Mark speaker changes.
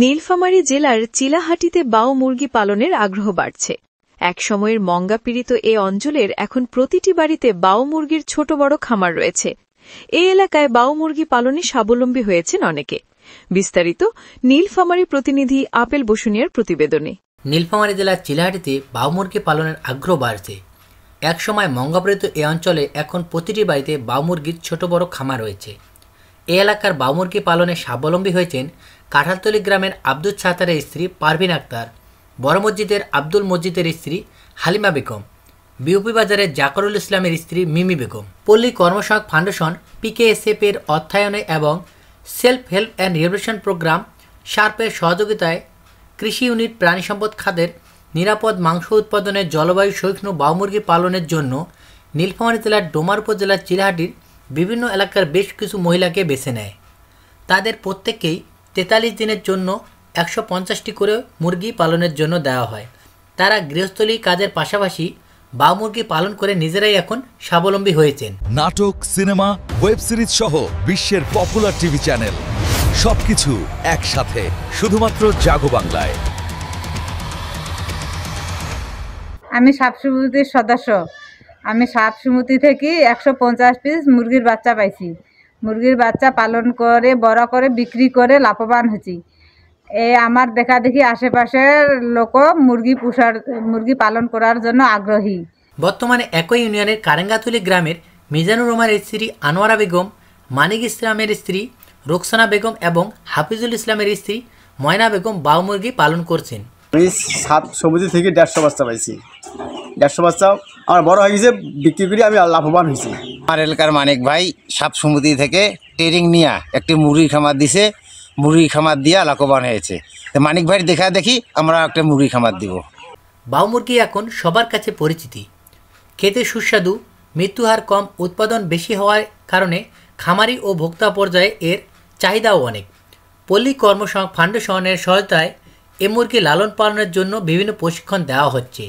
Speaker 1: নীলফামারী জেলার চিলাহাটিতে বাও মুরগি পালনের আগ্রহ বাড়ছে। এক সময়ের মঙ্গাপীড়িত এ অঞ্চলের এখন প্রতিটি বাড়িতে বাও মুরগির ছোট বড় খামার রয়েছে। এই এলাকায় বাও মুরগি পালনে স্বাবলম্বী হয়েছেন অনেকে। বিস্তারিত নীলফামারী প্রতিনিধি আপেল বসুনিয়ার প্রতিবেদনে।
Speaker 2: নীলফামারী জেলার চিলাহাটিতে বাও মুরগি পালনের আগ্রহ বাড়ছে। এক সময় মঙ্গাপীড়িত এ অঞ্চলে এখন প্রতিটি বাড়িতে বাও মুরগির ছোট বড় খামার রয়েছে। এ এলাকার বাও মুরগি পালনে স্বাবলম্বী হয়েছেন কাঁঠালতলী গ্রামের আব্দুল সাত্তারের স্ত্রী পারভিন আক্তার, বড় মসজিদের আব্দুল মজিদের স্ত্রী হালিমা বেগম, বিউপি বাজারের জাকরুল ইসলামের স্ত্রী মিমি বেগম। পল্লী কর্মসহায়ক ফাউন্ডেশন PKSF এর অর্থায়নে এবং self help and rehabilitation programme শার্পের সহযোগিতায় কৃষি ইউনিট প্রাণী সম্পদ খাতের নিরাপদ মাংস উৎপাদনে জলবায়ু সহিষ্ণু বাও মুরগি পালনের জন্য নীলফামারী জেলার ডোমার উপজেলার চিলাহাটির বিভিন্ন এলাকার বেশ কিছু মহিলাকে বেছে নেয়। তাদের প্রত্যেককেই 43 দিনের জন্য 150টি করে মুরগি পালনের জন্য দেওয়া হয়। তারা গৃহস্থলী কাজের পাশাপাশি বাও মুরগি পালন করে নিজেরাই এখন স্বাবলম্বী হয়েছেন।
Speaker 3: নাটক, সিনেমা, ওয়েব সিরিজ সহ বিশ্বের পপুলার টিভি চ্যানেল সবকিছু একসাথে শুধুমাত্র জাগো বাংলায়।
Speaker 4: আমি সাপ সমিতির সদস্য। আমি সাপ সমিতি থেকে 150 পিস মুরগির বাচ্চা পাইছি। মুরগির বাচ্চা পালন করে বড় করে বিক্রি করে লাভবান হয়েছি। আমার দেখা দেখি আশেপাশের লোক মুরগি পালন করার জন্য আগ্রহী।
Speaker 2: বর্তমানে একই ইউনিয়নের কারেঙ্গাতুলি গ্রামের মিজানুর রহমানের স্ত্রী আনোয়ারা বেগম, মানিক ইসলামের স্ত্রী রোকসানা বেগম এবং হাফিজুল ইসলামের স্ত্রী ময়না বেগম বাও মুরগি পালন করছেন।
Speaker 5: আমি সাপ সমিতি থেকে 150 বাচ্চা পাইছি। 150 বাচ্চা আমার বড় হয়ে গেছে, বিক্রি করে আমি লাভবান হয়েছি।
Speaker 6: আমার এলাকার মানিক ভাই সাপ সমিতি থেকে ট্রেনিং নিয়ে একটি মুরগি খামার দিছে, মুরগি খামার দিয়া লাভবান হয়েছে। তো মানিক ভাইয়ের দেখা দেখি আমরা একটা মুরগি খামার দিব।
Speaker 2: বাও মুরগি এখন সবার কাছে পরিচিতি। খেতে সুস্বাদু, মৃত্যুহার কম, উৎপাদন বেশি হওয়ার কারণে খামারি ও ভোক্তা পর্যায়ে এর চাহিদাও অনেক। পল্লী কর্মসহায়ক ফাউন্ডেশনের সহায়তায় এ মুরগি লালন পালনের জন্য বিভিন্ন প্রশিক্ষণ দেওয়া হচ্ছে।